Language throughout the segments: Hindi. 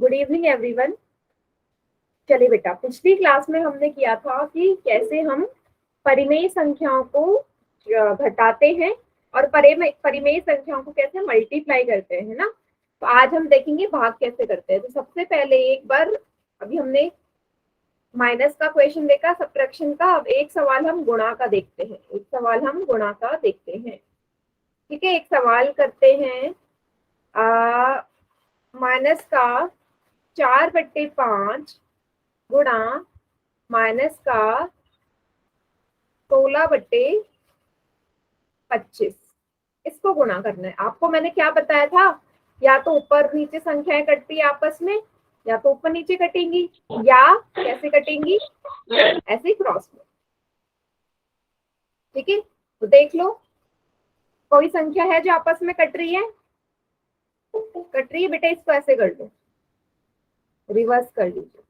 Good evening everyone. चलिए बेटा, पिछली क्लास में हमने किया था कि कैसे हम परिमेय संख्याओं को घटाते हैं और परिमेय संख्याओं को कैसे मल्टीप्लाई करते हैं ना। तो आज हम देखेंगे भाग कैसे करते हैं। तो सबसे पहले एक बार अभी हमने माइनस का क्वेश्चन देखा, सब्ट्रैक्शन का। अब एक सवाल हम गुणा का देखते हैं। ठीक है, एक सवाल करते हैं। माइनस का 4/5 गुणा माइनस का 16/25, इसको गुणा करना है। आपको मैंने क्या बताया था, या तो ऊपर नीचे संख्याएं कटती है आपस में, या तो ऊपर नीचे कटेंगी, या कैसे कटेंगी, ऐसे क्रॉस में। ठीक है, तो देख लो, कोई संख्या है जो आपस में कट रही है बेटा, इसको ऐसे कर दो, रिवर्स कर लीजिए।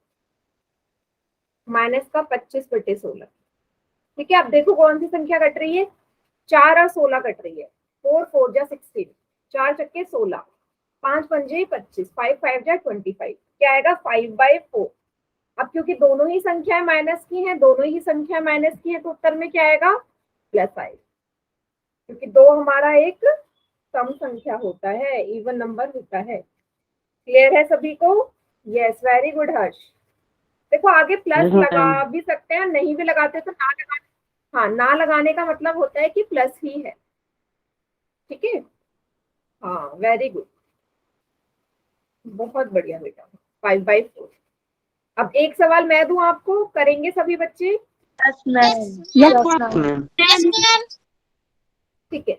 माइनस का 25/16। ठीक है, अब देखो कौन सी संख्या कट रही है, 4 और 16 कट रही है। 4 4 जा 16, 4 चक्के 16, 5 पंजे 25, 5 5 जा 25। क्या आएगा, 5/4। अब क्योंकि दोनों ही संख्याएं माइनस की हैं, तो उत्तर में क्या आएगा, +5। क्योंकि 2 हमारा एक सम संख्या होता है, इवन नंबर होता है। क्लियर है सभी को? यस, वेरी गुड हर्ष। देखो आगे प्लस लगा भी सकते हैं, नहीं भी लगाते तो ना लगाने। हाँ, ना लगाने का मतलब होता है कि प्लस ही है। ठीक है, हाँ, वेरी गुड, बहुत बढ़िया बेटा। 5/4। अब एक सवाल मैं दूं आपको, करेंगे सभी बच्चे? Yes ma'am. ठीक है,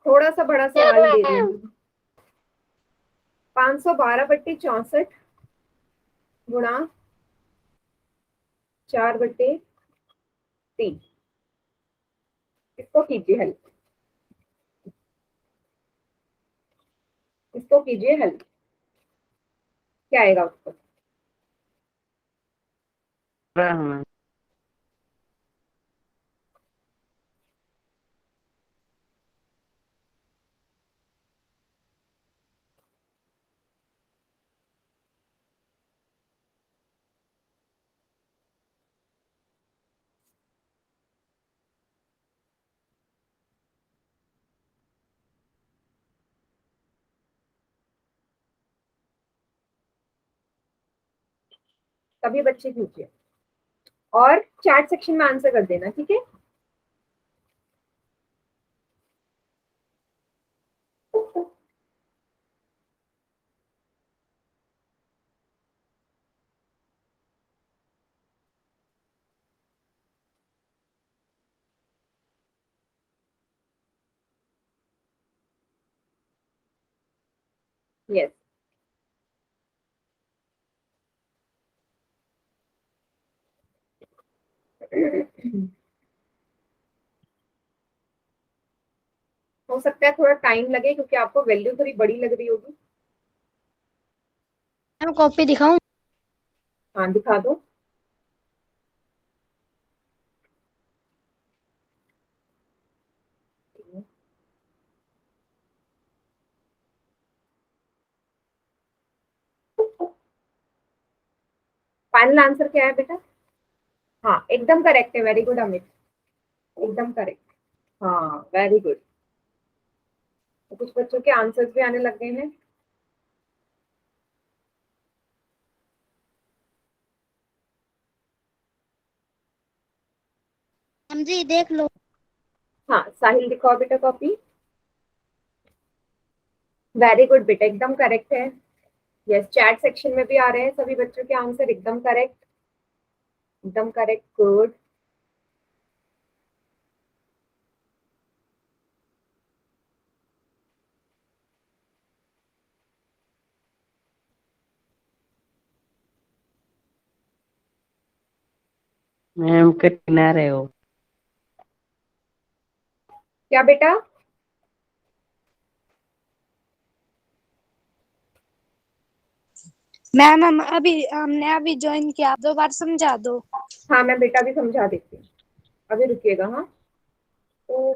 थोड़ा सा बड़ा सवाल दे रही हूँ। 512/64 गुणा 4/3, इसको कीजिए हल। क्या आएगा उत्तर? सभी बच्चे कीजिए और चैट सेक्शन में आंसर कर देना। ठीक है, यस। हो सकता है थोड़ा टाइम लगे क्योंकि आपको वैल्यू थोड़ी बड़ी लग रही होगी। मैम कॉपी दिखाऊं? हाँ, दिखा दो। फाइनल आंसर क्या है बेटा? हाँ, एकदम करेक्ट है, वेरी गुड अमित, एकदम करेक्ट। हाँ, वेरी गुड। तो कुछ बच्चों के आंसर्स भी आने लग गए हैं। मैम जी देख लो। हाँ, साहिल दिखाओ बेटा कॉपी। वेरी गुड बेटा, एकदम करेक्ट है। यस, चैट सेक्शन में भी आ रहे हैं सभी बच्चों के आंसर, एकदम करेक्ट, एकदम करेक्ट, गुड। मैम के किनारे हो। क्या बेटा? मैम हमने अभी ज्वाइन किया, 2 बार समझा दो। हाँ, मैं बेटा भी समझा देती हूँ, अभी रुकिएगा। हाँ, तो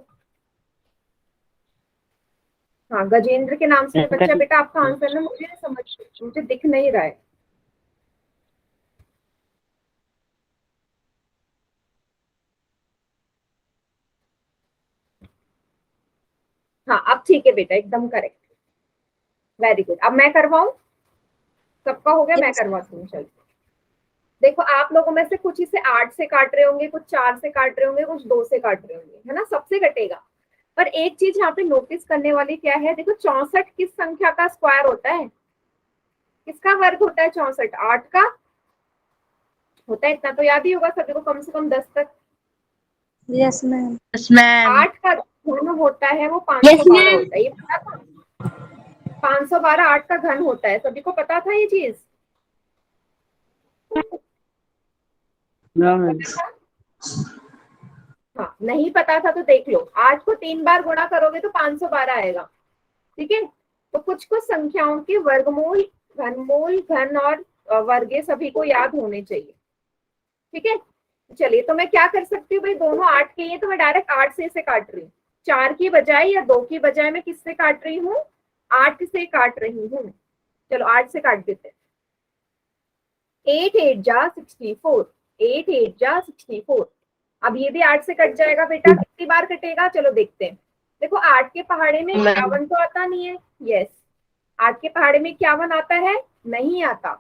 हाँ, गजेंद्र के नाम से बच्चा, वेंकट बेटा आपका आंसर ना मुझे समझ, मुझे दिख नहीं रहा है। हाँ, अब ठीक है बेटा, एकदम करेक्ट, वेरी गुड। अब मैं करवाऊं? सबका हो गया, मैं करवाती हूँ, चलो। देखो, आप लोगों में से कुछ इसे 8 से काट रहे होंगे, कुछ 4 से काट रहे होंगे, कुछ 2 से काट रहे होंगे, है ना, सबसे कटेगा। पर एक चीज यहाँ पे नोटिस करने वाली क्या है, देखो 64 किस संख्या का स्क्वायर होता है, किसका वर्ग होता है 64? 8 का होता है, इतना तो याद ही होगा सभी को, कम से कम 10 तक। Yes ma'am. 8 का घन होता है वो Yes, 512 ma'am. होता है, ये पता था? 512 8 का घन होता है, सभी को पता था ये चीज? No ma'am. पता था? हाँ, नहीं पता था तो देख लो, 8 को 3 बार गुणा करोगे तो 512 आएगा, ठीक है। तो कुछ कुछ संख्याओं के वर्गमूल, घनमूल, घन और वर्ग सभी को याद होने चाहिए, ठीक है। चलिए, तो मैं क्या कर सकती हूँ भाई, दोनों 8 के हैं तो मैं डायरेक्ट 8 से इसे काट रही हूँ। 4 की बजाय या 2 की बजाय मैं किससे काट रही हूँ? 8 से काट रही हूँ। चलो 8 से काट देते हैं। 8 8 जा 64, 8 8 जा 64। अब ये भी 8 से कट जाएगा बेटा, कितनी बार कटेगा चलो देखते हैं। देखो 8 के पहाड़े में 51 तो आता नहीं है, यस। 8 के पहाड़े में 51 आता है? नहीं आता।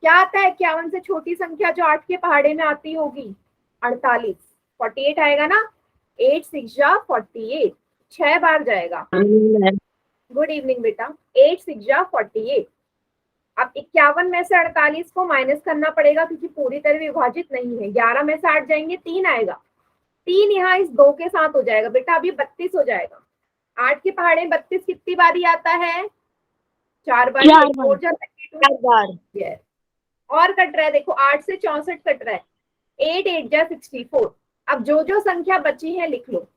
क्या आता है 51 से छोटी संख्या जो 8 के पहाड़े में आती होगी? 48, 48 आएगा ना। 8 6 जा 48, 6 बार जाएगा। गुड इवनिंग बेटा। 8 6 जा 48। अब 51 में से 48 को माइनस करना पड़ेगा क्योंकि पूरी तरह विभाजित नहीं है। 11 में से 8 जाएंगे, 3 आएगा। 3 यहाँ इस 2 के साथ हो जाएगा बेटा, अभी 32 हो जाएगा। 8 के पहाड़े में 32 कितनी बारी आता है? 4 बार। 4 बार। यस। और कट रहा है, देखो 8 से 64 कट रहा है। 8 8 जा 64। अब जो जो संख्या बची है लिख लो।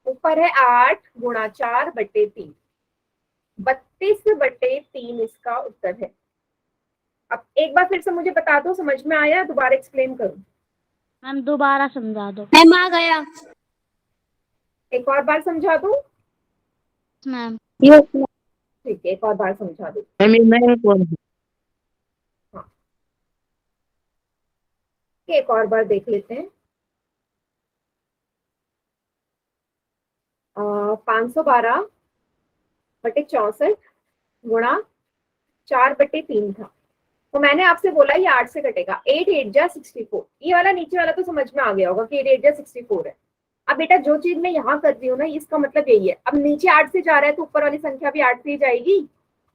ऊपर है 8 गुणा 4 बटे 3, 32 बटे 3 इसका उत्तर है। अब एक बार फिर से मुझे बता दो, समझ में आया? दोबारा एक्सप्लेन करूं? मैम दोबारा समझा दो। मैम आ गया। एक और बार समझा दूं? Ma'am yes ma'am. ठीक है, एक और बार समझा दूं। मैं कौन? हाँ, एक और बार देख लेते हैं। 512 बटे 64 गुणा 4 बटे 3 था। तो मैंने आपसे बोला ये 8 से कटेगा। 8 8 जा 64। ये वाला नीचे वाला तो समझ में आ गया होगा कि 8 8 जा 64 है। अब बेटा जो चीज मैं यहाँ कर रही हूँ ना, इसका मतलब यही है। अब नीचे 8 से जा रहा है तो ऊपर वाली संख्या भी 8 से ही जाएगी।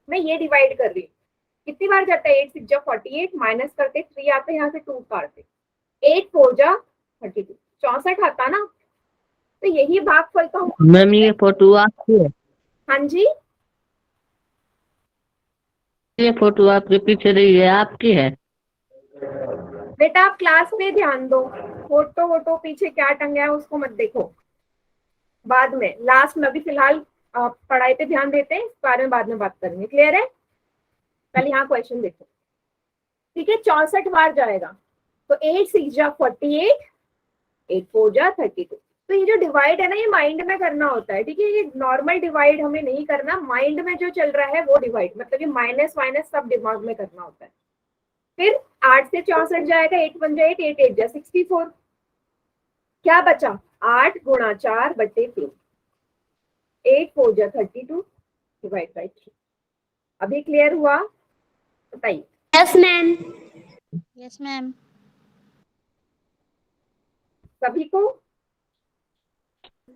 मैं ये डिवाइड कर रही हूँ। कितनी बार जाता है? 8 6 जा 48, माइनस करते 3 आते, यहाँ से 2 काटते, 8 4 जा 32, 64 आता ना। तो यही भागफल तो हम। मैम ये फोटो आपकी है? हाँ जी, ये फोटो आपके पीछे रही है आपकी है? बेटा आप क्लास में ध्यान दो। फोटो वोटो पीछे क्या टंगा है उसको मत देखो, बाद में, लास्ट में। अभी फिलहाल पढ़ाई पे ध्यान देते हैं, इस बारे में बाद में बात करेंगे। क्लियर है? पहले यहाँ क्वेश्चन देखो, ठीक है। 64 बार जाएगा तो 8 6 जा 48, 8 4 जा 32। तो ये जो डिवाइड है ना, ये माइंड में करना होता है, ठीक है। ये नॉर्मल डिवाइड हमें नहीं करना, माइंड में जो चल रहा है वो डिवाइड, मतलब ये माइनस वाइनस सब दिमाग में करना होता है। फिर 8 से 64 जाएगा, 8 1 जा 8, 8 8 जा 64। क्या बचा? 8 गुणा 4 बटे 3, 8 4 जा 32 डिवाइड बाई 3। अभी क्लियर हुआ? बताइए। Yes ma'am. Yes ma'am. सभी को?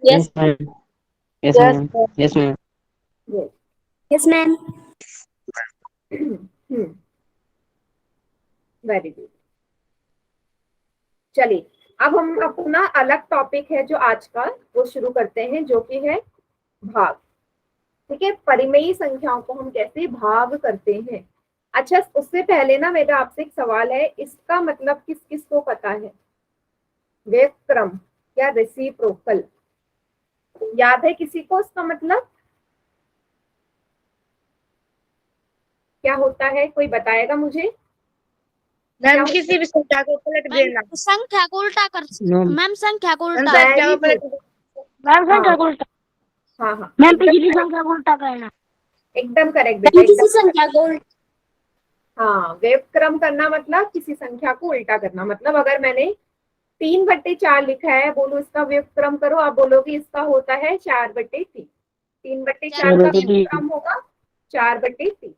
Yes ma'am. Yes ma'am. Yes ma'am. Yes. Yes ma'am. Very good. चलिए, अब हम अपना अलग टॉपिक है जो आज का, वो शुरू करते हैं, जो कि है भाग। ठीक है, परिमेयी संख्याओं को हम कैसे भाग करते हैं। अच्छा, उससे पहले ना मेरा आपसे एक सवाल है, इसका मतलब किस किस को पता है? व्युत्क्रम या रेसिप्रोकल, याद है किसी को इसका मतलब क्या होता है? कोई बताएगा मुझे? मैम किसी भी संख्या को पलट देना। संख्या को उल्टा कर। मैम मैम संख्या को उल्टा। Very good. मैम संख्या हाँ को उल्टा। हाँ हाँ, मैम एकदम पिछली correct। संख्या को उल्टा करना। एकदम करेक्ट बेटा, किसी एकदम संख्या को हाँ, व्युत्क्रम करना मतलब किसी संख्या को उल्टा करना। मतलब अगर मैंने 3/4 लिखा है, बोलो इसका व्युत्क्रम करो, आप बोलोगे इसका होता है 4/3। 3/4 का व्युत्क्रम होगा 4/3।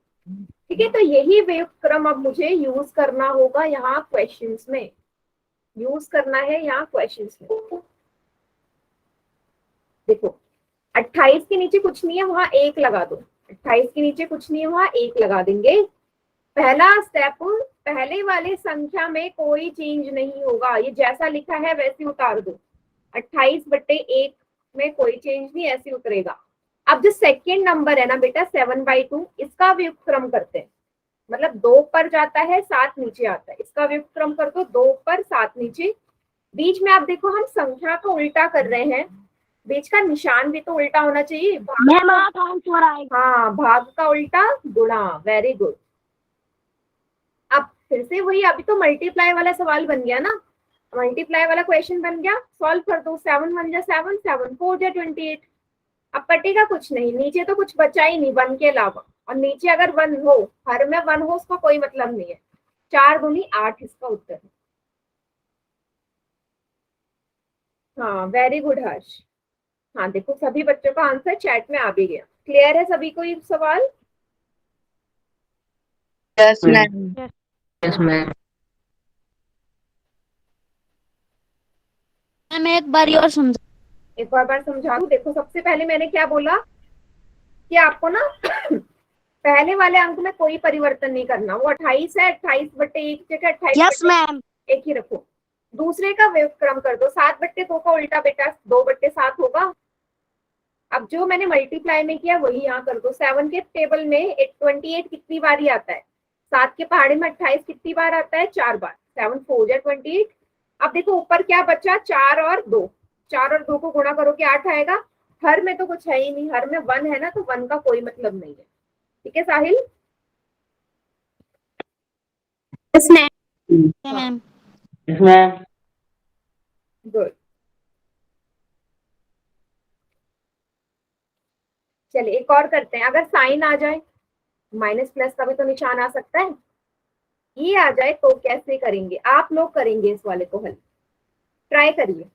ठीक है, तो यही व्युत्क्रम अब मुझे यूज करना होगा यहाँ क्वेश्चंस में, यूज करना है यहाँ क्वेश्चंस में। देखो 28 के नीचे कुछ नहीं है, वहां 1 लगा दो। 28 के नीचे कुछ नहीं है, वहां 1 लगा देंगे। पहला स्टेप, पहले वाले संख्या में कोई चेंज नहीं होगा, ये जैसा लिखा है वैसे उतार दो। 28/1 में कोई चेंज नहीं, ऐसे उतरेगा। अब जो सेकेंड नंबर है ना बेटा 7/2, इसका व्युत्क्रम करते हैं। मतलब 2 पर जाता है 7 नीचे आता है, इसका व्युत्क्रम कर दो, 2 पर 7 नीचे। बीच में आप देखो हम संख्या को उल्टा कर रहे हैं, बीच का निशान भी तो उल्टा होना चाहिए। हाँ, भाग का उल्टा गुणा, वेरी गुड। अब फिर से वही, अभी तो मल्टीप्लाई वाला सवाल बन गया ना, मल्टीप्लाई वाला क्वेश्चन बन गया, सॉल्व कर दो। 7 1 जा 7, 7 4 जा 28। अब कटेगा कुछ नहीं, नीचे तो कुछ बचा ही नहीं 1 के अलावा, और नीचे अगर 1 हो, हर में 1 हो, उसका कोई मतलब नहीं है। 4 दूनी 8 इसका उत्तर है। हाँ वेरी गुड हर्ष। हाँ देखो सभी बच्चों का आंसर चैट में आ भी गया। क्लियर है सभी को ये सवाल? Yes ma'am. Yes ma'am. Ma'am एक बार और समझा। एक बार समझा दूं। देखो सबसे पहले मैंने क्या बोला कि आपको ना पहले वाले अंक में कोई परिवर्तन नहीं करना, वो 28 है, 28/1 जगह 28 यस मैम 1 ही रखो। दूसरे का व्युत्क्रम कर दो, 7/2 का उल्टा बेटा 2/7 होगा। अब जो मैंने मल्टीप्लाई में किया वही यहाँ कर दो। 7 के टेबल में 28 कितनी बार ही आता है, 7 के पहाड़े में 28 कितनी बार आता है, 4 बार। 7 4 जा 28। अब देखो ऊपर क्या बचा, 4 और 2, 4 और 2 को गुणा करो कि 8 आएगा। हर में तो कुछ है ही नहीं, हर में 1 है ना, तो 1 का कोई मतलब नहीं है। ठीक है Sahil? Yes ma'am ma'am yes ma'am. Good. चलिए एक और करते हैं। अगर साइन आ जाए, माइनस प्लस का भी तो निशान आ सकता है, ये आ जाए तो कैसे करेंगे आप लोग? करेंगे इस वाले को हल, ट्राई करिए।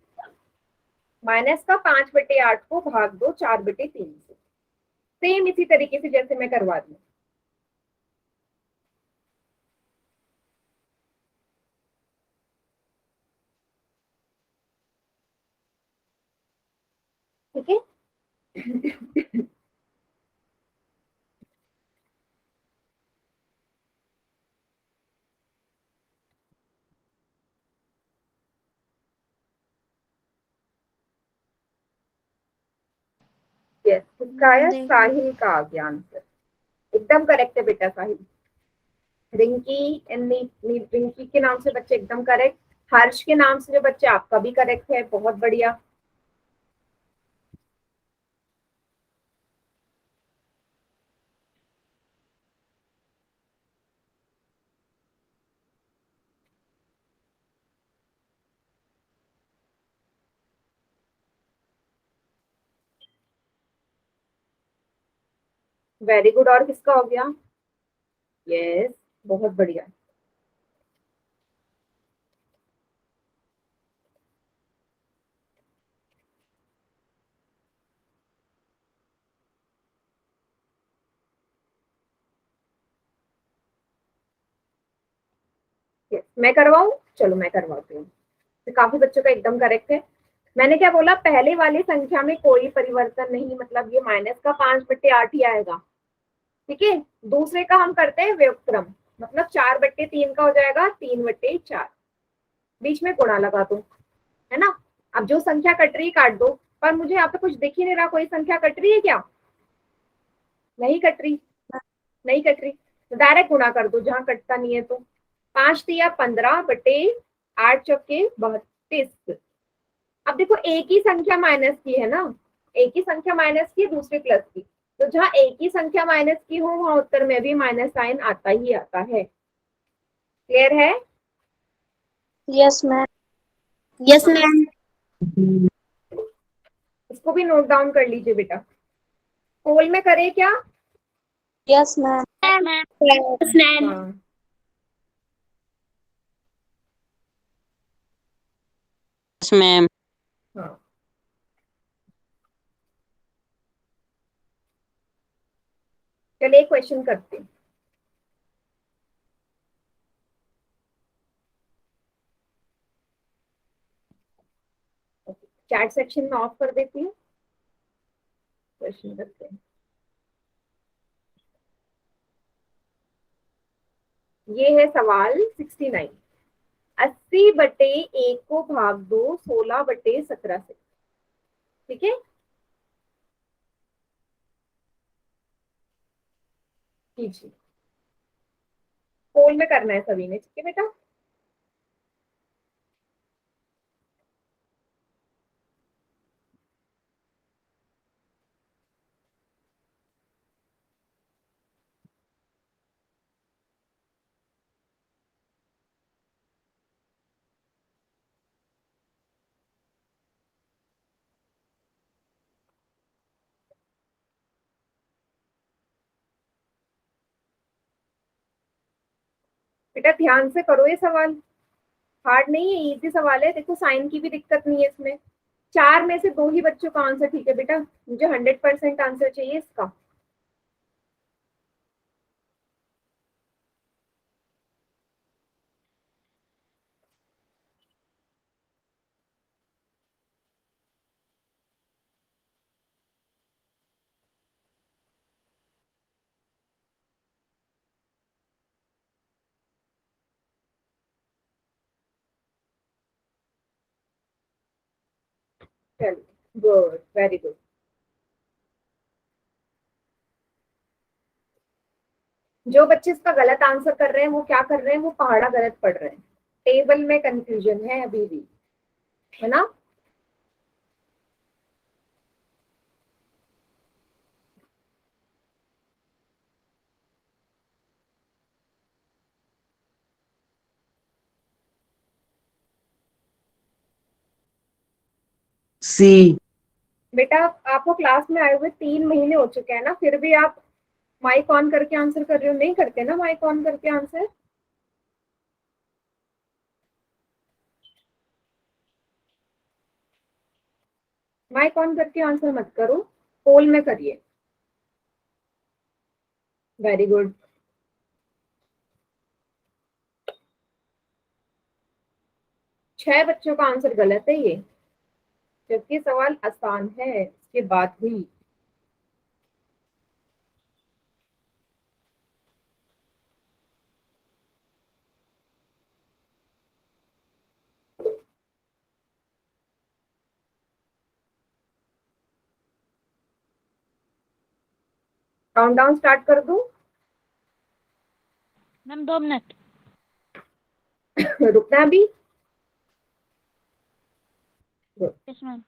माइनस का 5/8 को भाग दो 4/3 से, सेम इसी तरीके से जैसे मैं करवा दी। ठीक है यस, किसका आया? साहिल का आ गया आंसर, एकदम करेक्ट है बेटा साहिल। रिंकी रिंकी के नाम से बच्चे एकदम करेक्ट। हर्ष के नाम से जो बच्चे, आपका भी करेक्ट है, बहुत बढ़िया। Very good. और किसका हो गया? यस, बहुत बढ़िया। यस, मैं करवाऊं? चलो मैं करवाती हूँ। तो काफी बच्चों का एकदम करेक्ट है। मैंने क्या बोला, पहले वाली संख्या में कोई परिवर्तन नहीं, मतलब ये माइनस का 5/8 ही आएगा। ठीक है, दूसरे का हम करते हैं व्युत्क्रम, मतलब 4/3 का हो जाएगा 3/4, बीच में गुणा लगा दो, है ना। अब जो संख्या कट रही काट दो, पर मुझे यहाँ पे कुछ दिख ही नहीं रहा, कोई संख्या कट रही है क्या? नहीं कट रही, नहीं कट रही, तो डायरेक्ट गुणा कर दो जहां कटता नहीं है। तो 5 दिया 15/8 चौके 32। अब देखो एक ही संख्या माइनस की है ना, एक ही संख्या माइनस की, दूसरी प्लस की, तो जहां एक ही संख्या माइनस की हो वहां उत्तर में भी माइनस साइन आता ही आता है। क्लियर है? यस मैम यस मैम इसको भी नोट डाउन कर लीजिए बेटा। होल में करे क्या? Yes ma'am. Yes, ma'am. हाँ यस मैम। हाँ चलिए एक क्वेश्चन करते हैं। चैट सेक्शन में ऑफ कर देती हूँ, क्वेश्चन करते हैं। ये है सवाल 69। 80/1 को भाग दो 16/17 से। ठीक है, कीजिए। पोल में करना है सभी ने, ठीक है बेटा। बेटा ध्यान से करो, ये सवाल हार्ड नहीं है, इजी सवाल है। देखो साइन की भी दिक्कत नहीं है इसमें। 4 में से 2 ही बच्चों का आंसर ठीक है बेटा, मुझे 100% आंसर चाहिए इसका। चलिए गुड, वेरी गुड। जो बच्चे इसका गलत आंसर कर रहे हैं वो क्या कर रहे हैं, वो पहाड़ा गलत पढ़ रहे हैं। टेबल में कंफ्यूजन है अभी भी, है ना। सी। बेटा आपको क्लास में आए हुए 3 महीने हो चुके हैं ना, फिर भी आप माइक ऑन करके आंसर कर रहे हो? नहीं करते ना माइक ऑन करके आंसर। माइक ऑन करके आंसर मत करो, पोल में करिए। Very good. छह बच्चों का आंसर गलत है ये, जबकि सवाल आसान है, इसके बाद हुई। काउंटडाउन स्टार्ट कर दूं? Ma'am 2 minute. रुकना है अभी? Yes ma'am.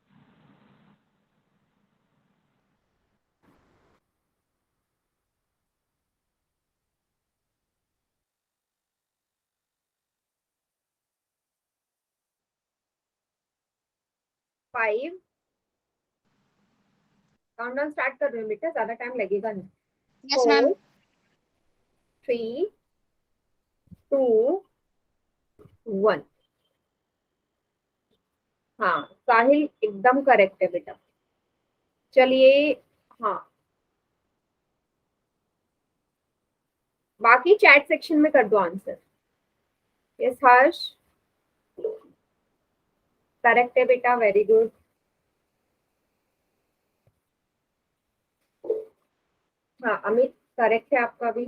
5। काउंटडाउन स्टार्ट कर रहे हो बेटा, ज्यादा टाइम लगेगा नहीं। Yes ma'am. 4 3 2 1। हाँ साहिल एकदम करेक्ट है बेटा। चलिए हाँ, बाकी चैट सेक्शन में कर दो आंसर। यस हर्ष, करेक्ट है बेटा, वेरी गुड। हाँ अमित करेक्ट है आपका भी,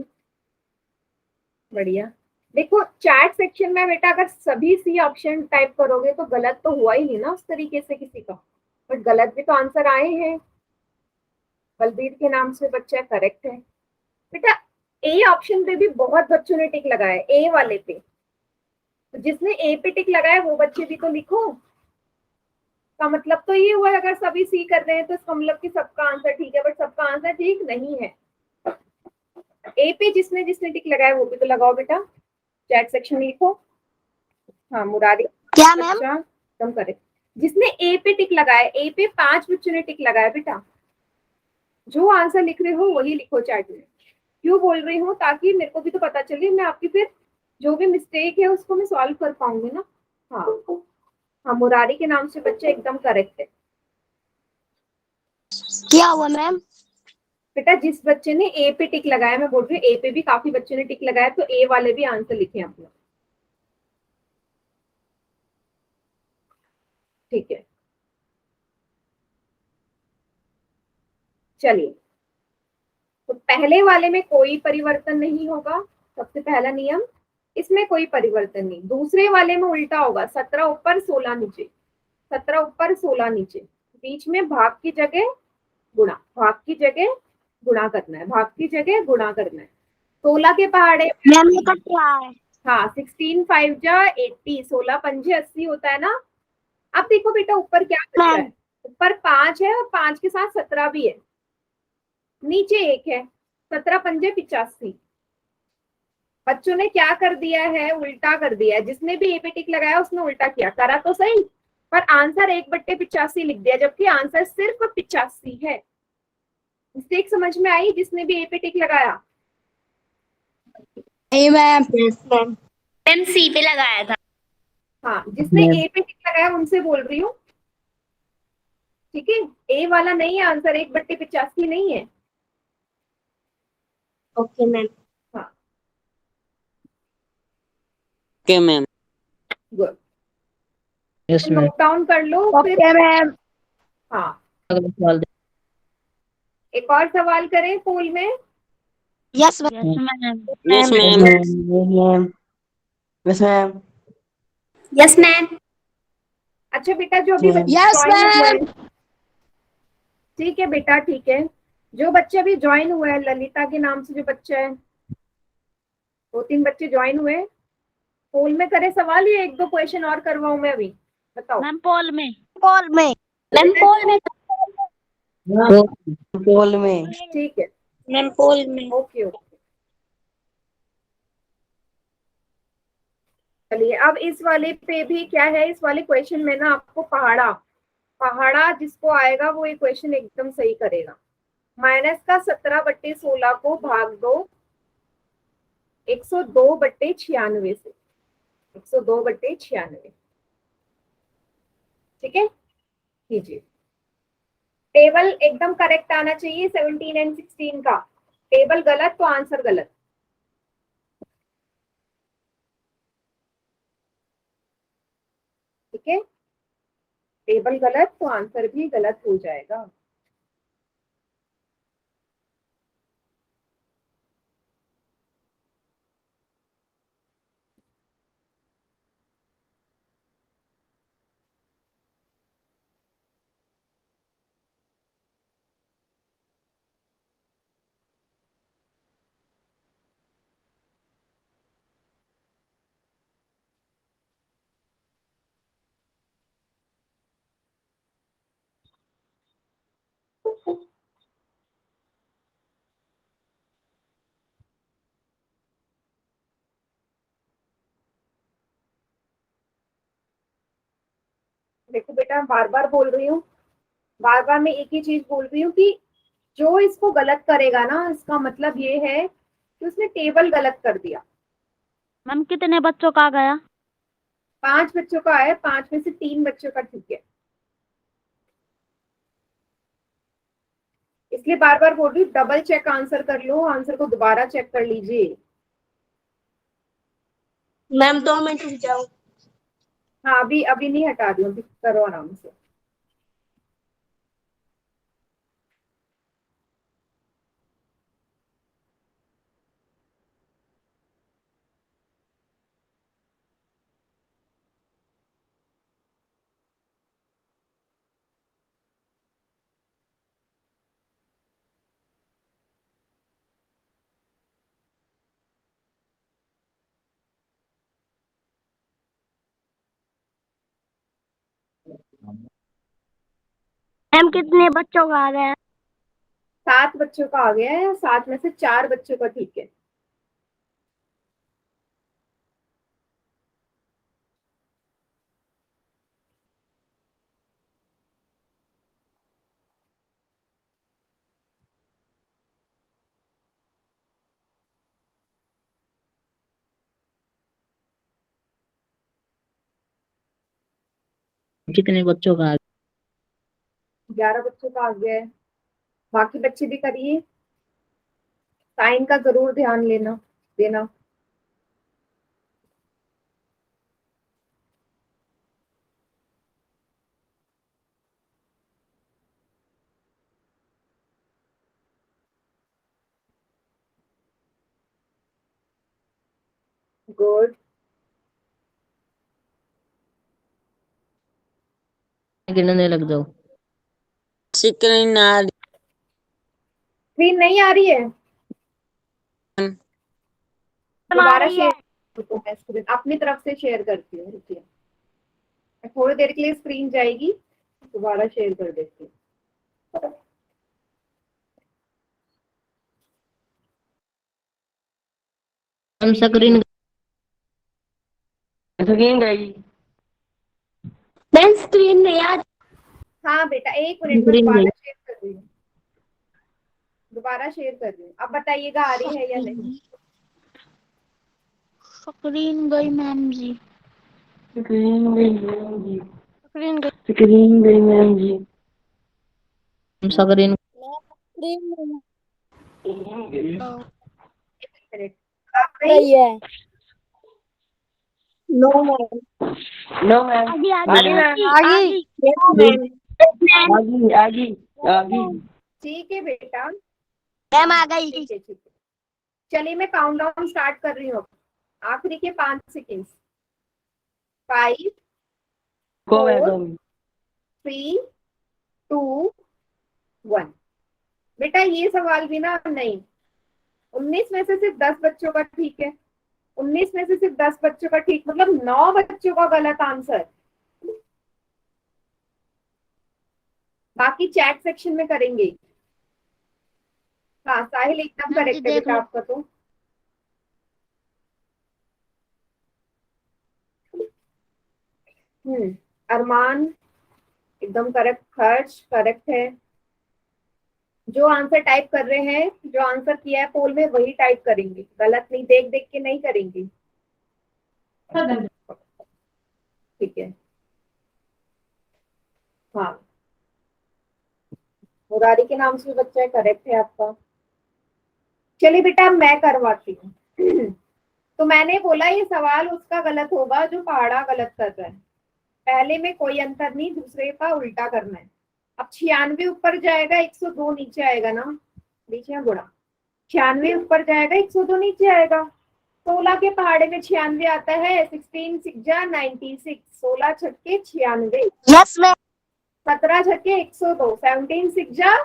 बढ़िया। देखो चैट सेक्शन में बेटा अगर सभी सी ऑप्शन टाइप करोगे तो गलत तो हुआ ही नहीं ना उस तरीके से किसी का, बट गलत भी तो आंसर आए हैं। बलबीर के नाम से बच्चा करेक्ट है बेटा। ए ऑप्शन पे भी बहुत बच्चों ने टिक लगाया, ए वाले पे। तो जिसने ए पे टिक लगाया वो बच्चे भी तो लिखो। का मतलब तो ये हुआ अगर सभी सी कर रहे हैं तो इसका मतलब कि सबका आंसर ठीक है, बट सबका आंसर ठीक नहीं है। ए पे जिसने जिसने टिक लगाया वो भी तो लगाओ बेटा, चैट सेक्शन में लिखो। हाँ मुरारी, क्या मैम? अच्छा एकदम करेक्ट। जिसने ए पे टिक लगाया, ए पे 5 बच्चों ने टिक लगाया बेटा। जो आंसर लिख रहे हो वही लिखो चैट में। क्यों बोल रही हूँ, ताकि मेरे को भी तो पता चले, मैं आपकी फिर जो भी मिस्टेक है उसको मैं सॉल्व कर पाऊंगी ना। हाँ हाँ, मुरारी के नाम से बच्चे एकदम करेक्ट है। क्या हुआ मैम? बेटा जिस बच्चे ने ए पे टिक लगाया, मैं बोल रही हूँ ए पे भी काफी बच्चों ने टिक लगाया, तो ए वाले भी आंसर लिखे अपना। ठीक है, चलिए। तो पहले वाले में कोई परिवर्तन नहीं होगा, सबसे पहला नियम, इसमें कोई परिवर्तन नहीं। दूसरे वाले में उल्टा होगा, 17 ऊपर 16 नीचे, 17 ऊपर 16 नीचे, बीच में भाग की जगह गुणा, भाग की जगह गुणा करना है, भाग की जगह गुणा करना है। 16 के पहाड़े, मैम ये कट रहा है। हाँ 16 5 जा 80, 16 पंजे 80 होता है ना। अब देखो बेटा ऊपर क्या बचा है, ऊपर 5 है और 5 के साथ 17 भी है, नीचे 1 है, 17 पंजे 85। बच्चों ने क्या कर दिया है, उल्टा कर दिया है। जिसने भी ए पे टिक लगाया उसने उल्टा किया, करा तो सही, पर आंसर 1/85 लिख दिया, जबकि आंसर सिर्फ 85 है। मिस्टेक समझ में आई जिसने भी ए पे टिक लगाया? नहीं मैम। Yes ma'am. मैम सी पे लगाया था। हाँ, जिसने ए पे टिक लगाया उनसे बोल रही हूँ, ठीक है। ए वाला नहीं है आंसर, 1/85 नहीं है। Okay ma'am. हाँ okay ma'am. Good, yes ma'am. Note down कर लो फिर। Okay ma'am. हाँ, अगला सवाल एक और सवाल करें पोल में। Yes yes ma'am. Yes ma'am. Ma'am. Yes ma'am. Yes ma'am. अच्छा बेटा, जो अभी बच्चे यस ज्वाइन हुए मैम। हैं, ठीक है बेटा, ठीक है। जो बच्चे अभी ज्वाइन हुए हैं, ललिता के नाम से जो बच्चा है, 2-3 बच्चे ज्वाइन हुए, पोल में करे सवाल, या 1-2 क्वेश्चन और करवाऊं मैं अभी, बताओ। मैम पोल में। पोल में। मैम पोल में। पोल में। ठीक है, मैम पोल में। Okay okay. चलिए, अब इस वाले पे भी क्या है, इस वाले क्वेश्चन में ना आपको पहाड़ा, पहाड़ा जिसको आएगा वो ये क्वेश्चन एकदम सही करेगा। माइनस का 17/16 को भाग दो 102/96 से, 102/96। ठीक है, कीजिए। टेबल एकदम करेक्ट आना चाहिए, 17 एंड 16 का। टेबल गलत तो आंसर गलत। ठीक है, टेबल गलत तो आंसर भी गलत हो जाएगा। देखो बेटा, बार बार बोल रही हूँ, बार बार मैं एक ही चीज बोल रही हूँ कि जो इसको गलत करेगा ना, इसका मतलब ये है कि उसने टेबल गलत कर दिया। मैम कितने बच्चों का आ गया? 5 बच्चों का है, 5 में से 3 बच्चों का ठीक है, इसलिए बार बार बोल रही हूँ, डबल चेक आंसर कर लो, आंसर को दोबारा चेक कर लीजिए। मैम 2 मिनट रुक जाओ। हाँ, अभी अभी नहीं हटा रही हूँ, अभी करो आराम से। मैम कितने बच्चों का आ गया? 7 बच्चों का आ गया है, 7 में से 4 बच्चों का ठीक है। कितने बच्चों का 11 बच्चों का आ गया है। बाकी बच्चे भी करिए, साइन का जरूर ध्यान लेना देना। गुड। गिनने लग जाओ। स्क्रीन स्क्रीन नहीं आ रही है, दोबारा शेयर तो मैं स्क्रीन अपनी तरफ से शेयर करती हूँ, रुकिए मैं थोड़ी देर के लिए स्क्रीन जाएगी, दोबारा शेयर कर देती हूँ। हम स्क्रीन गई। मैम स्क्रीन नहीं आ हाँ बेटा, एक मिनट में स्क्रीन गई। दोबारा शेयर कर रही हूँ, दोबारा शेयर कर रही हूँ। अब बताइएगा आ रही है या नहीं। स्क्रीन गई मैम जी। स्क्रीन गई मैम जी। स्क्रीन गई। स्क्रीन गई मैम जी। हम स्क्रीन स्क्रीन मिनट आप गई। रही है। No ma'am. No ma'am. आगे आगे मैम। आगे आगे आगे आगे। ठीक है बेटा, मैम आ गई। ठीक है ठीक है। चलिए मैं काउंटडाउन स्टार्ट कर रही हूँ। आखिरी के 5 सेकेंड्स। 5 गो 4 मैडम। 3 2 1। बेटा ये सवाल भी ना नहीं, 19 में से सिर्फ 10 बच्चों का ठीक है, 19 में से सिर्फ 10 बच्चों का ठीक, मतलब 9 बच्चों का गलत आंसर। बाकी चैट सेक्शन में करेंगे। हाँ साहिल एकदम मैम जी करेक्ट है देख बेटा लो। आपका तो। अरमान एकदम करेक्ट, खर्च करेक्ट है। जो आंसर टाइप कर रहे हैं, जो आंसर किया है पोल में वही टाइप करेंगे, गलत नहीं, देख देख के नहीं करेंगे। ठीक है। हाँ मुरारी के नाम से बच्चा है, करेक्ट है आपका। चलिए बेटा अब मैं करवाती हूँ। तो मैंने बोला ये सवाल उसका गलत होगा जो पहाड़ा गलत कर रहा है। पहले में कोई अंतर नहीं, दूसरे का उल्टा करना है। अब 96 ऊपर जाएगा, 102 नीचे आएगा ना, नीचे गुणा। 96 ऊपर जाएगा, 102 नीचे आएगा। 16 के पहाड़े में 96 आता है, 16 6 96, 16 छक्के 96, यस मैम। 17 छक्के 102, 17 6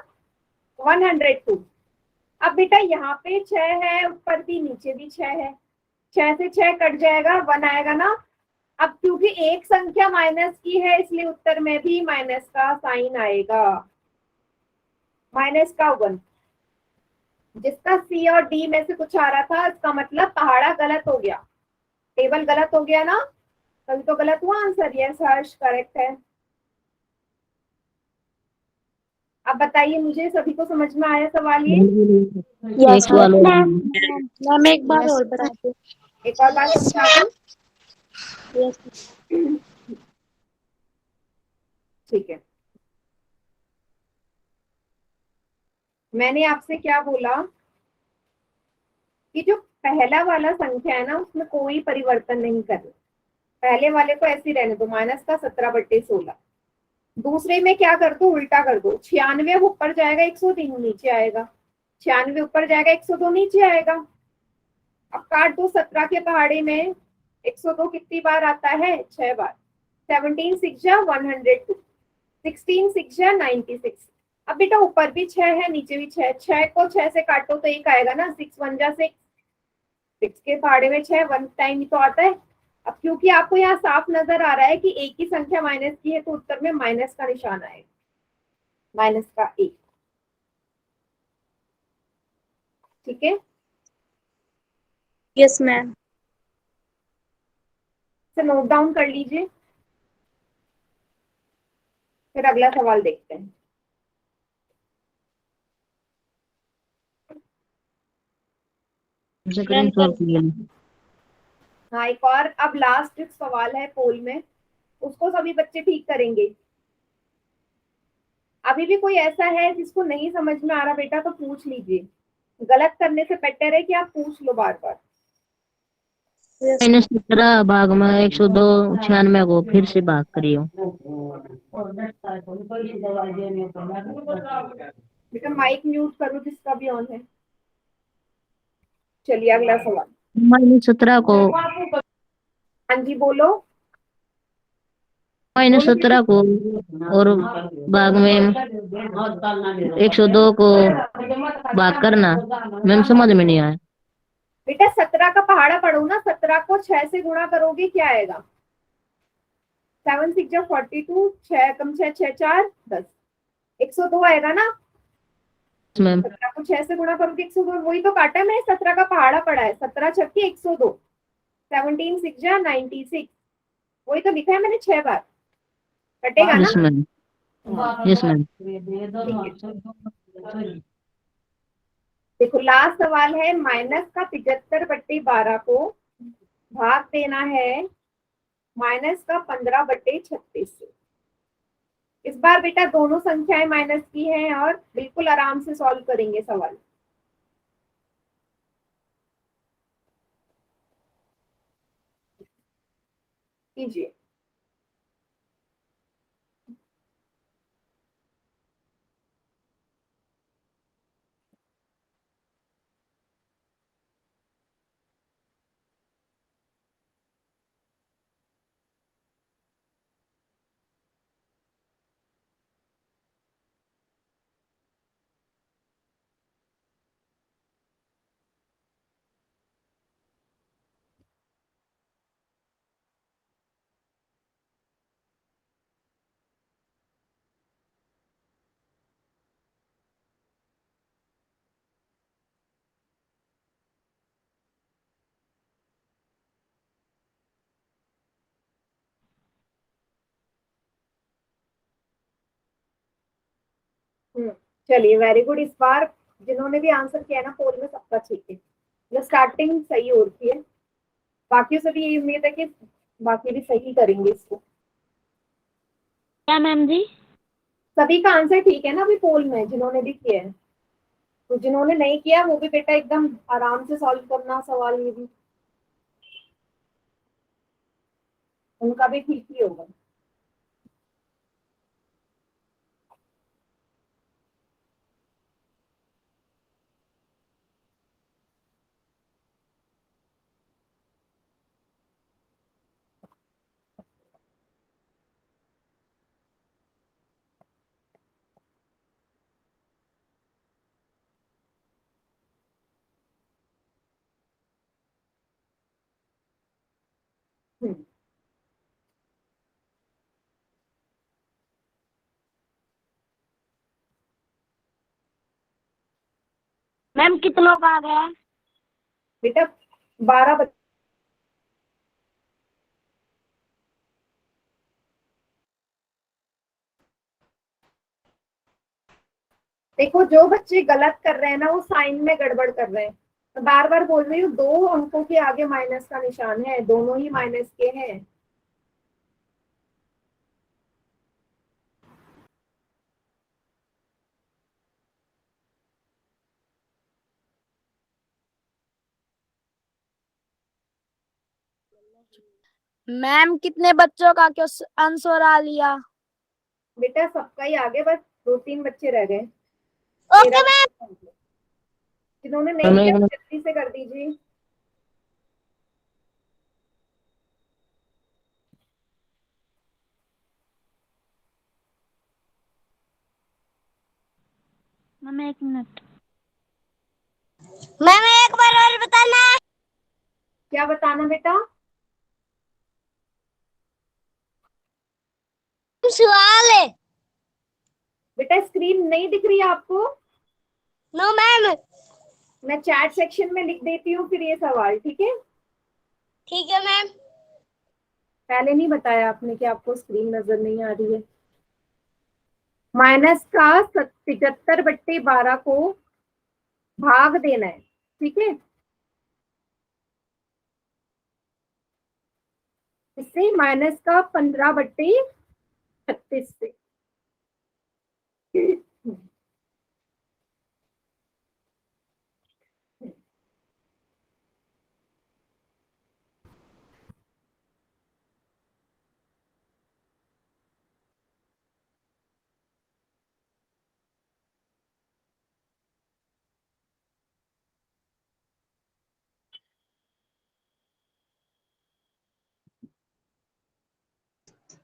102। अब बेटा यहाँ पे 6 है, ऊपर भी नीचे भी 6 है, 6 से 6 कट जाएगा, 1 आएगा ना। अब क्योंकि एक संख्या माइनस की है इसलिए उत्तर में भी माइनस का साइन आएगा, माइनस का 1। जिसका सी और डी में से कुछ आ रहा था, इसका मतलब पहाड़ा गलत हो गया, टेबल गलत हो गया ना, तभी तो गलत हुआ आंसर। यस हर्ष करेक्ट है। अब बताइए मुझे, सभी को समझ में आया सवाल ये? एक सवाल और है। मैम एक बार और बता दो। एक और बार समझा दूं? ठीक है। मैंने आपसे क्या बोला कि जो पहला वाला संख्या है ना उसमें कोई परिवर्तन नहीं करना, पहले वाले को ऐसे ही रहने दो, माइनस का 17/16। दूसरे में क्या कर दो, उल्टा कर दो। 96 ऊपर जाएगा, 103 नीचे आएगा, 96 ऊपर जाएगा, 102 नीचे आएगा। अब काट दो, 17 के पहाड़े में 102 कितनी बार आता है, 6 बार। 17 6 102, 16 6 96। अब बेटा ऊपर भी 6 है, नीचे भी 6, 6 को 6 से काटो तो एक आएगा ना, 6 1 6, 6 के पहाड़े में 6 1 टाइम ही तो आता है। अब क्योंकि आपको यहाँ साफ नजर आ रहा है कि एक ही संख्या माइनस की है तो उत्तर में माइनस का निशान आएगा, माइनस का 1। ठीक है, यस मैम। इसे नोट डाउन कर लीजिए, फिर अगला सवाल देखते हैं। स्क्रीन शॉट लिया। हाँ एक और अब लास्ट सवाल है पोल में, उसको सभी बच्चे ठीक करेंगे। अभी भी कोई ऐसा है जिसको नहीं समझ में आ रहा बेटा तो पूछ लीजिए, गलत करने से बेटर है कि आप पूछ लो बार बार। -17 भाग में 102 96 को फिर से भाग करियो। बेटा माइक म्यूट करो जिसका भी ऑन है। चलिए अगला सवाल। -17 को हाँ जी बोलो। -17 को और भाग में 102 को भाग करना। मैम समझ में नहीं आया। बेटा 17 का पहाड़ा पढ़ो ना, 17 को 6 से गुणा करोगे क्या आएगा? 7 6 जा 42, 6 कम 6 6 4 10, 102 आएगा ना। मैम 17 को 6 से गुणा करोगे 102, वही तो काटा मैंने, 17 का पहाड़ा पड़ा है, 17 छक्के 102, 17 6 जा 96, वही तो लिखा है मैंने 6 बार, कटेगा यस ना। Ma'am, yes ma'am. देखो लास्ट सवाल है, माइनस का 75/12 को भाग देना है माइनस का 15/36 से। इस बार बेटा दोनों संख्याएं माइनस की हैं और बिल्कुल आराम से सॉल्व करेंगे सवाल। कीजिए। चलिए वेरी गुड। इस बार जिन्होंने भी आंसर किया है ना पोल में सबका ठीक है, मतलब स्टार्टिंग सही हो रही है। बाकियों से भी यही उम्मीद है कि बाकी भी सही करेंगे इसको। क्या मैम जी? सभी का आंसर ठीक है ना अभी पोल में जिन्होंने भी किया है? तो जिन्होंने नहीं किया वो भी बेटा एकदम आराम से सॉल्व करना सवाल, ये भी उनका भी ठीक ही होगा। हम्म, मैम कितनों का आ गया? बेटा 12 देखो जो बच्चे गलत कर रहे हैं ना वो साइन में गड़बड़ कर रहे हैं। मैं बार बार बोल रही हूँ 2 अंकों के आगे माइनस का निशान है, दोनों ही माइनस के हैं। मैम कितने बच्चों का क्वेश्चन आंसर आ लिया? बेटा सबका ही आगे, बस 2 3 बच्चे रह गए। Okay ma'am. जिन्होंने नहीं किया जल्दी से कर दीजिए। Ma'am 1 minute. मैम एक बार और बताना। क्या बताना बेटा? सवाल है। बेटा स्क्रीन नहीं दिख रही है आपको? No ma'am. मैं चैट सेक्शन में लिख देती हूँ फिर ये सवाल, ठीक है? ठीक है मैम। पहले नहीं बताया आपने कि आपको स्क्रीन नजर नहीं आ रही है। माइनस का 75/12 को भाग देना है, ठीक है? इससे माइनस का 15/36 से।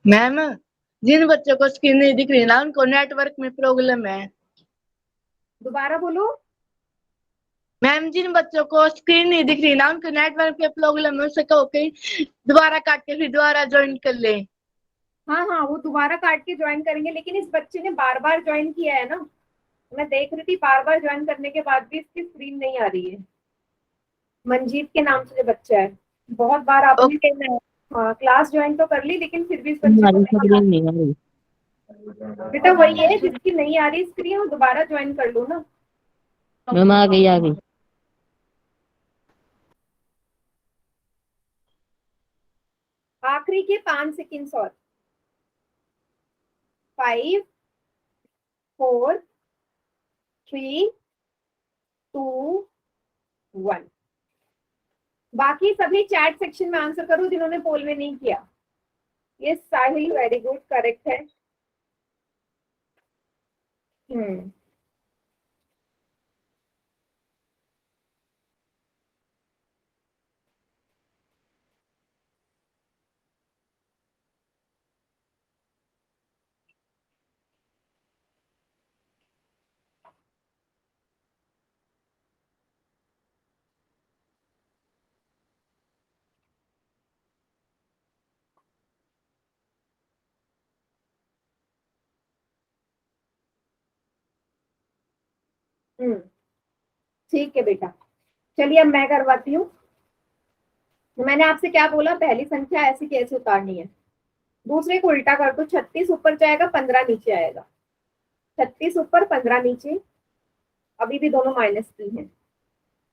मैम, जिन बच्चों को स्क्रीन नहीं दिख रही ना उनको नेटवर्क में प्रॉब्लम है। दोबारा बोलो। मैम, जिन बच्चों को स्क्रीन नहीं दिख रही ना उनको नेटवर्क में प्रॉब्लम है, उससे कहो कि दोबारा काट के फिर दोबारा ज्वाइन कर ले। हाँ हाँ, वो दोबारा काट के ज्वाइन करेंगे, लेकिन इस बच्चे ने बार बार ज्वाइन किया है ना, मैं देख रही थी बार बार ज्वाइन करने के बाद भी इसकी स्क्रीन नहीं आ रही है। मंजीत के नाम से जो बच्चा है, बहुत बार आपने ओके मैम। हाँ क्लास ज्वाइन तो कर ली, लेकिन फिर भी इस बच्चे हमारी को स्क्रीन नहीं आ रही। बेटा वही है, जिसकी नहीं आ रही स्क्रीन वो दोबारा ज्वाइन कर लो ना। मैम आ गई। आखिरी के 5 सेकेंड्स और। 5 4 3 2 1। बाकी सभी चैट सेक्शन में आंसर करो जिन्होंने पोल में नहीं किया। ये साहिल वेरी गुड, करेक्ट है। हम्म ठीक है बेटा, चलिए अब मैं करवाती हूँ। मैंने आपसे क्या बोला, पहली संख्या ऐसी कैसे उतारनी है। दूसरे को उल्टा कर दो, 36 ऊपर जाएगा 15 नीचे आएगा। 36 ऊपर 15 नीचे, अभी भी दोनों माइनस की हैं।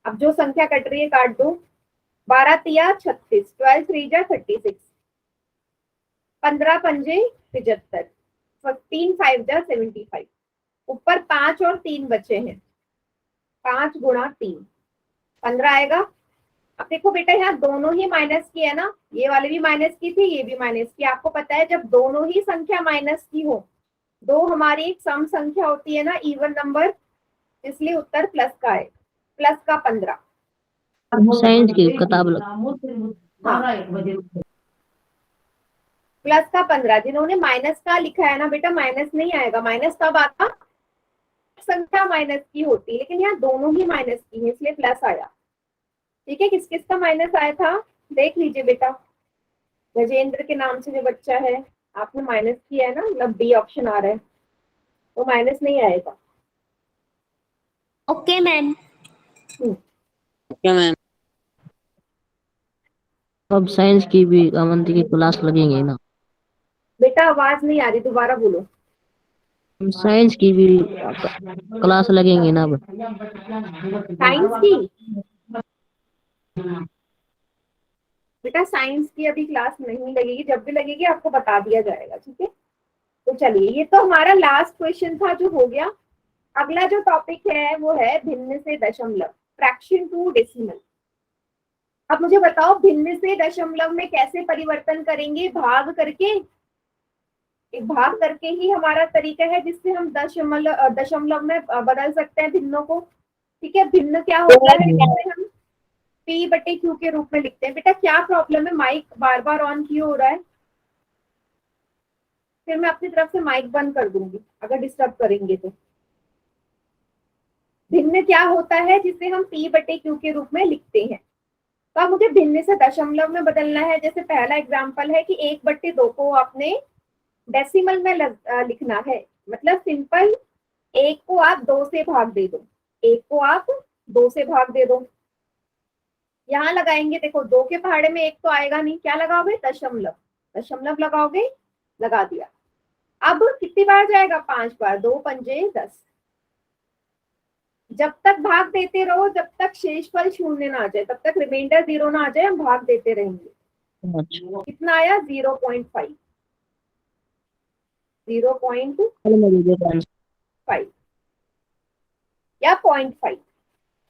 अब जो संख्या कट रही है काट दो। 12 तिया 36, 12 3 जा 36, 15 पंजे 75, 15 5 जा 75। ऊपर 5 और 3 बचे हैं, 5 गुणा 3 15 आएगा। अब देखो बेटा यहाँ दोनों ही माइनस की है ना, ये वाले भी माइनस की थी, ये भी माइनस की। आपको पता है जब दोनों ही संख्या माइनस की हो, दो हमारी एक सम संख्या होती है ना, इवन नंबर, इसलिए उत्तर प्लस का है। प्लस का 15। साइंस की किताब प्लस का 15। जिन्होंने माइनस का लिखा है ना बेटा, माइनस नहीं आएगा। माइनस कब आता, संख्या माइनस की होती, लेकिन यहाँ दोनों ही माइनस की है इसलिए प्लस आया। ठीक है, किस किस का माइनस आया था देख लीजिए बेटा। गजेंद्र के नाम से जो बच्चा है, आपने माइनस किया है ना, मतलब बी ऑप्शन आ रहा है, तो माइनस नहीं आएगा। Okay ma'am. Okay ma'am. अब साइंस की भी अवंती की क्लास लगेंगे ना। बेटा आवाज नहीं आ रही, दोबारा बोलो। साइंस की भी क्लास लगेंगे ना अब। साइंस की बेटा, साइंस की अभी क्लास नहीं लगेगी, जब भी लगेगी आपको बता दिया जाएगा। ठीक है, तो चलिए, ये तो हमारा लास्ट क्वेश्चन था जो हो गया। अगला जो टॉपिक है वो है भिन्न से दशमलव, फ्रैक्शन टू डेसिमल। अब मुझे बताओ भिन्न से दशमलव में कैसे परिवर्तन करेंगे, भाग करके। एक भाग करके ही हमारा तरीका है जिससे हम दशमलव में बदल सकते हैं भिन्नों को। ठीक है, भिन्न क्या होता है, जैसे हम P/Q के रूप में लिखते हैं। बेटा क्या प्रॉब्लम है, माइक बार बार ऑन क्यों हो रहा है? फिर मैं अपनी तरफ से माइक बंद कर दूंगी अगर डिस्टर्ब करेंगे तो। भिन्न क्या होता है जिसे हम P/Q के रूप में लिखते हैं। तो अब मुझे भिन्न से दशमलव में बदलना है। जैसे पहला एग्जांपल है कि 1/2 को आपने डेसिमल में लिखना है, मतलब सिंपल, 1 को आप 2 से भाग दे दो, 1 को आप 2 से भाग दे दो। यहाँ लगाएंगे, देखो 2 के पहाड़े में 1 तो आएगा नहीं, क्या लगाओगे, दशमलव। दशमलव लगाओगे, लगा दिया। अब कितनी बार जाएगा, 5 बार, 2 पंजे 10। जब तक भाग देते रहो, जब तक शेषफल 0 ना आ जाए, तब तक रिमाइंडर 0 ना आ जाए, हम भाग देते रहेंगे। अच्छा कितना आया 0.5, 0.5 चलो मैं दे देता हूँ। या 0.5।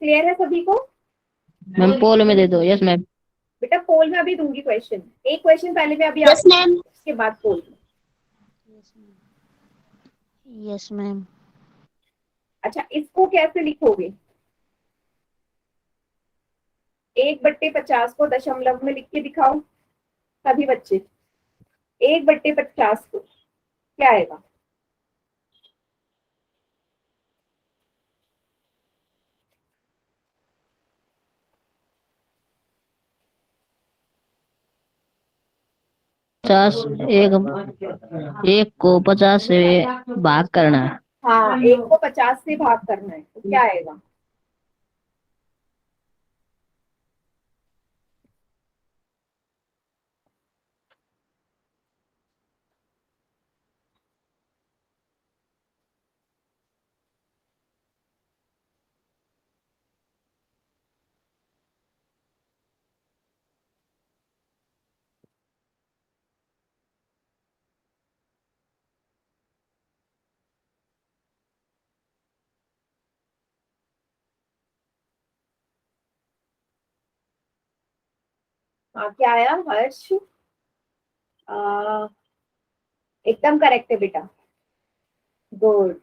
क्लियर है सभी को? मैम पोल में दे दो। Yes ma'am. बेटा पोल में अभी दूंगी क्वेश्चन, एक क्वेश्चन पहले मैं अभी यस आपको, मैम। उसके बाद पोल में। Yes ma'am. अच्छा इसको कैसे लिखोगे? 1/50 को दशमलव में लिख के दिखाओ सभी बच्चे। 1/50 को क्या आएगा? पचास, एक को 50 से भाग करना है। हाँ 1 को 50 से भाग करना है तो क्या आएगा? हाँ क्या आया हर्ष? आ, एकदम करेक्ट है बेटा, गुड।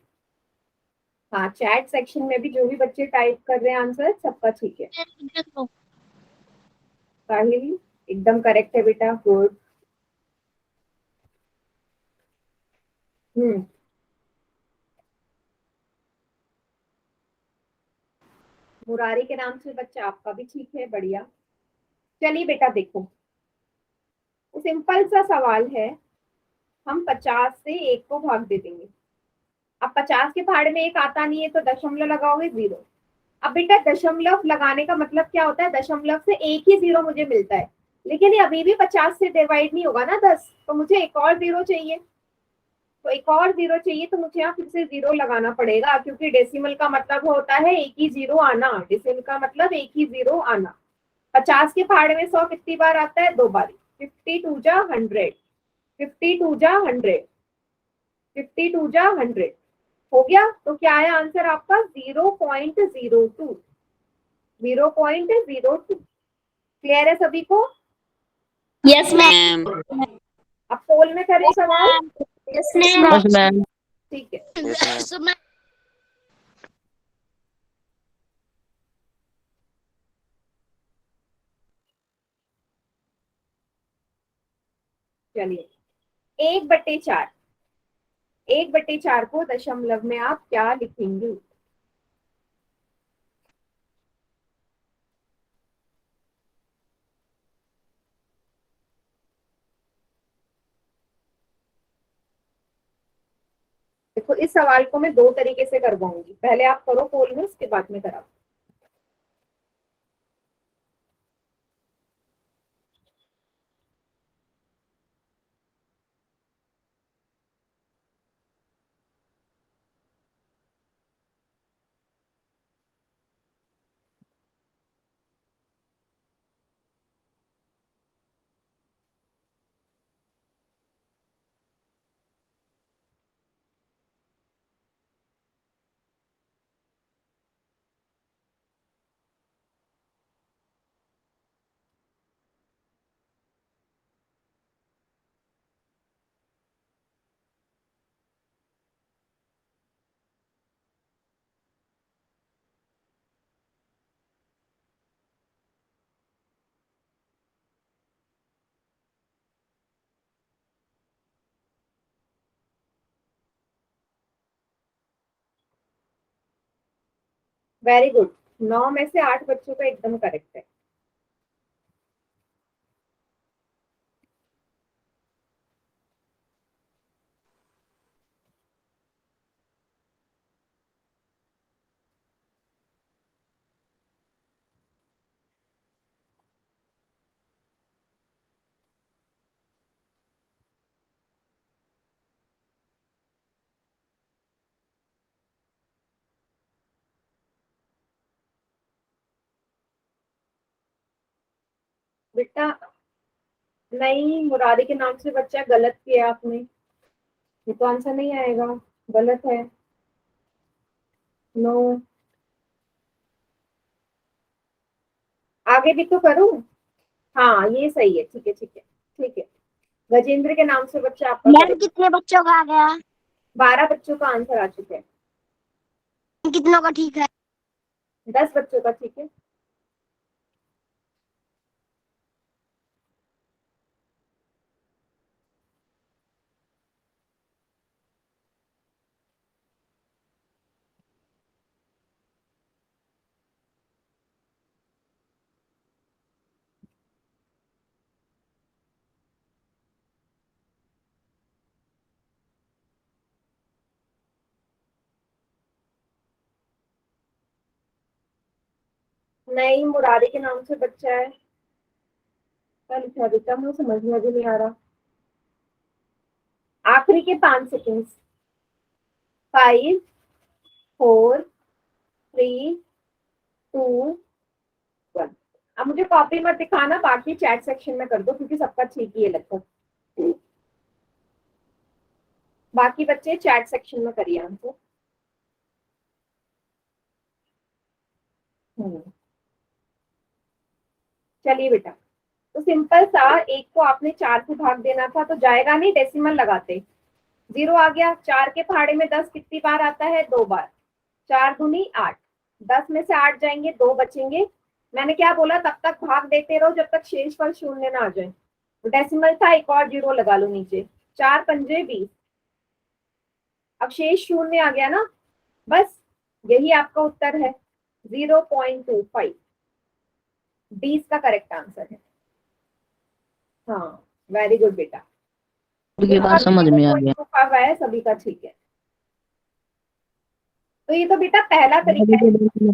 हाँ चैट सेक्शन में भी जो भी बच्चे टाइप कर रहे हैं आंसर सबका ठीक है। साहिल एकदम करेक्ट है बेटा, गुड। हम्म। मुरारी के नाम से बच्चा आपका भी ठीक है, बढ़िया। चलिए बेटा देखो, सिंपल सा सवाल है, हम 50 से 1 को भाग दे देंगे। अब 50 के पहाड़ में 1 आता नहीं है तो दशमलव लगाओगे 0। अब बेटा दशमलव लगाने का मतलब क्या होता है, दशमलव से एक ही 0 मुझे मिलता है, लेकिन ये अभी भी 50 से डिवाइड नहीं होगा ना 10, तो मुझे एक और 0 चाहिए। तो एक और 0 चाहिए तो मुझे यहाँ फिर से 0 लगाना पड़ेगा, क्योंकि डेसिमल का मतलब होता है एक ही 0 आना, डेसिमल का मतलब एक ही 0 आना। 50 के पहाड़ में 100 कितनी बार आता है? 2 बार। 52 जा 100, 52 जा 100, 52 जा 100 हो गया। तो क्या है आंसर आपका? 0.02, 0.02। क्लियर है सभी को? Yes ma'am. अब पोल में करें सवाल? Yes ma'am. Yes ma'am. ठीक है, यस मैम। चलिए 1/4, 1/4 को दशमलव में आप क्या लिखेंगे? देखो इस सवाल को मैं 2 तरीके से करवाऊंगी, पहले आप करो पोल में, उसके बाद में कराओ। वेरी गुड, 9 में से 8 बच्चों का एकदम करेक्ट है। बेटा नहीं, मुरारी के नाम से बच्चा, गलत किया आपने, ये तो आंसर नहीं आएगा, गलत है। नो, आगे भी तो करूं। हाँ ये सही है, ठीक है ठीक है ठीक है। गजेंद्र के नाम से बच्चा आपका मैम करेक्ट। कितने बच्चों का आ गया? 12 बच्चों का आंसर आ चुके हैं। कितनों का ठीक है? 10 बच्चों का ठीक है। नहीं, मुरारी के नाम से बच्चा है। क्या लिखा है बेटा, मुझे समझ में भी नहीं आ रहा। आखिरी के 5 सेकेंड। 5, 4, 3, 2, 1। अब मुझे कॉपी मत दिखाना, बाकी चैट सेक्शन में कर दो, क्योंकि सबका ठीक ही है लगभग। बाकी बच्चे चैट सेक्शन में करिए आंसर। चलिए बेटा, तो सिंपल सा, एक को आपने 4 से भाग देना था तो जाएगा नहीं, डेसिमल लगाते। 0 आ गया। 4 के पहाड़े में 10 कितनी बार आता है? 2 बार। 4 दूनी 8। 10 में से 8 जाएंगे, 2 बचेंगे। मैंने क्या बोला, तब तक भाग देते रहो जब तक शेषफल शून्य ना आ जाए। तो डेसिमल था, एक और 0 लगा लो नीचे। 4 पंजे 20। अब शेष शून्य आ गया ना, बस यही आपका उत्तर है, 0.25। 20 का करेक्ट आंसर है। हाँ, वेरी गुड बेटा। ये बात समझ में आ गया। हुआ है, सभी का ठीक है। तो ये तो बेटा पहला तरीका है।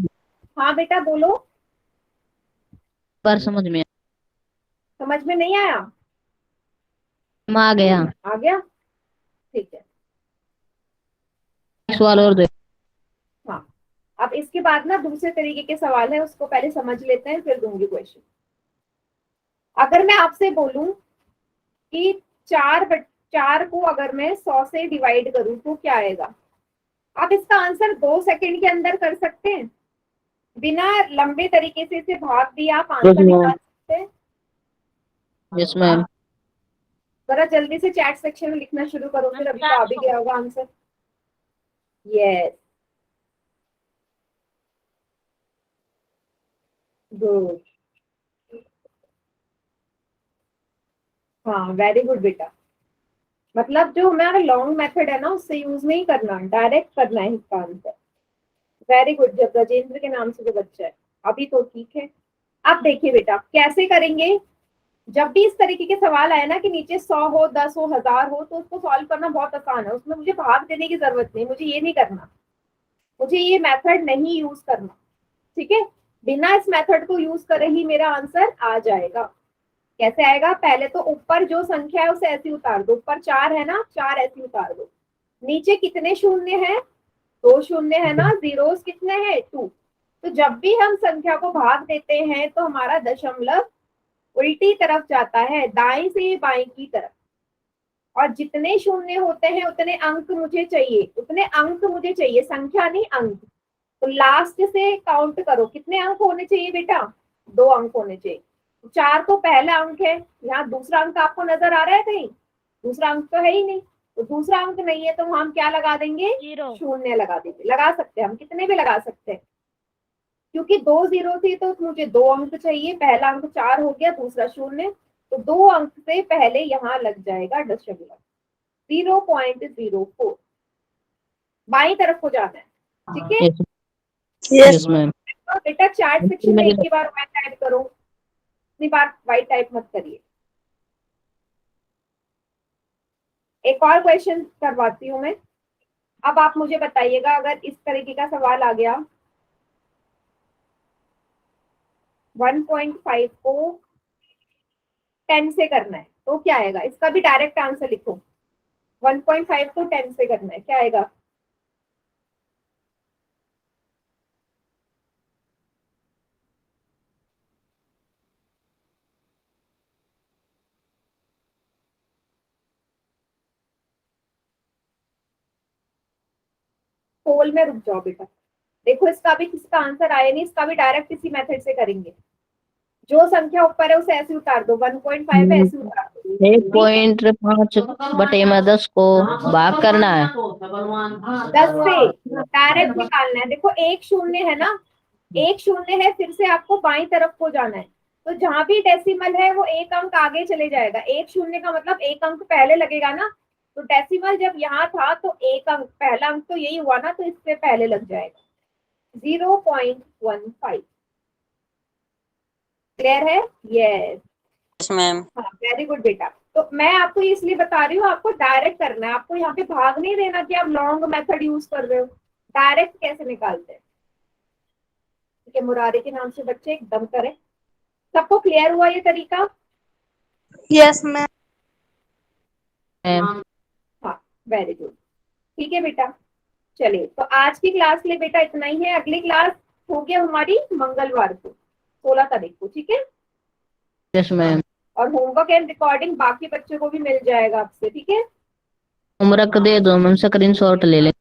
हाँ बेटा बोलो। बार समझ में समझ में नहीं आया? आ गया। आ गया, ठीक है। सवाल और दे। हाँ, अब इसके बाद ना दूसरे तरीके के सवाल है, उसको पहले समझ लेते हैं, फिर दूंगी क्वेश्चन। अगर मैं आपसे बोलूं कि 4 को अगर मैं 100 से डिवाइड करूं तो क्या आएगा? आप इसका आंसर 2 सेकंड के अंदर कर सकते हैं, बिना लंबे तरीके से इसे भाग दिए आप आंसर निकाल सकते हैं। Yes ma'am. जरा जल्दी से चैट सेक्शन में लिखना शुरू करो, फिर अभी तो आ भी गया होगा आंसर। Yes, good. हाँ वेरी गुड बेटा। मतलब जो हमारा लॉन्ग मेथड है ना, उससे यूज नहीं करना, डायरेक्ट करना है इसका आंसर। Very good. जब गजेंद्र के नाम से जो बच्चा है, अभी तो ठीक है। अब देखिए बेटा कैसे करेंगे। जब भी इस तरीके के सवाल आए ना कि नीचे 100 हो, 10 हो, 1000 हो, तो उसको सॉल्व करना बहुत आसान है, उसमें मुझे भाग देने की जरूरत नहीं, मुझे ये नहीं करना, मुझे ये मेथड नहीं यूज करना। ठीक है, बिना इस मेथड को यूज करे ही मेरा आंसर आ जाएगा। कैसे आएगा? पहले तो ऊपर जो संख्या है उसे ऐसी उतार दो, ऊपर 4 है ना, 4 ऐसी उतार दो। नीचे कितने शून्य है? 2 शून्य है ना, जीरोस कितने हैं? 2। तो जब भी हम संख्या को भाग देते हैं तो हमारा दशमलव उल्टी तरफ जाता है, दाएं से बाएं की तरफ। और जितने शून्य होते हैं उतने अंक मुझे चाहिए, उतने अंक मुझे चाहिए, संख्या नहीं अंक। तो लास्ट से काउंट करो, कितने अंक होने चाहिए बेटा? 2 अंक होने चाहिए। 4 तो पहला अंक है, यहाँ दूसरा अंक आपको नजर आ रहा है कहीं? दूसरा अंक तो है ही नहीं, तो दूसरा अंक नहीं है तो हम क्या लगा देंगे? शून्य लगा देंगे। लगा सकते हैं हम, कितने भी लगा सकते हैं, क्योंकि 2 जीरो थी तो मुझे 2 अंक चाहिए। पहला अंक 4 हो गया, दूसरा शून्य, तो 2 अंक से पहले यहाँ लग जाएगा दशमलव। 0.04 बाई तरफ हो जाना है। ठीक है, यस मैम। तो बेटा चैट सेक्शन में एक ही बार व्हाइट टाइप करो, इतनी बार व्हाइट टाइप मत करिए। एक और क्वेश्चन करवाती हूँ मैं। अब आप मुझे बताइएगा, अगर इस तरीके का सवाल आ गया, 1.5 को 10 से करना है तो क्या आएगा? इसका भी डायरेक्ट आंसर लिखो। 1.5 को 10 से करना है, क्या आएगा? होल में रुक जाओ बेटा। देखो इसका भी किसका आंसर आया नहीं, इसका भी डायरेक्ट इसी मेथड से करेंगे। जो संख्या ऊपर है उसे ऐसे उतार दो, 1.5 है ऐसे उतार दो। 1.5/10 को भाग करना है। 10 से डायरेक्ट निकालना है। देखो एक शून्य है ना, एक शून्य है, फिर से आपको बाई तरफ को जाना है। तो जहां भी डेसिमल है वो एक अंक आगे चले जाएगा। एक शून्य का मतलब एक अंक पहले लगेगा ना, तो डेसिमल जब यहाँ था तो एक अंक, पहला अंक तो यही हुआ ना, तो इससे पहले लग जाएगा 0.15। क्लियर है? Yes, yes ma'am. हाँ वेरी गुड बेटा। तो मैं आपको ये इसलिए बता रही हूँ, आपको डायरेक्ट करना है, आपको यहाँ पे भाग नहीं देना कि आप लॉन्ग मेथड यूज कर रहे हो। डायरेक्ट कैसे निकालते हैं, ठीक है? मुरारी के नाम से बच्चे एकदम करें। सबको क्लियर हुआ ये तरीका? Yes ma'am. मैम हाँ वेरी गुड, ठीक है बेटा। चलिए तो आज की क्लास के लिए बेटा इतना ही है। अगली क्लास होगी हमारी मंगलवार को 16 तारीख को, ठीक है? Yes ma'am. और होमवर्क एंड रिकॉर्डिंग बाकी बच्चों को भी मिल जाएगा आपसे, ठीक है? होमवर्क दे दो मैम, स्क्रीनशॉट ले ले।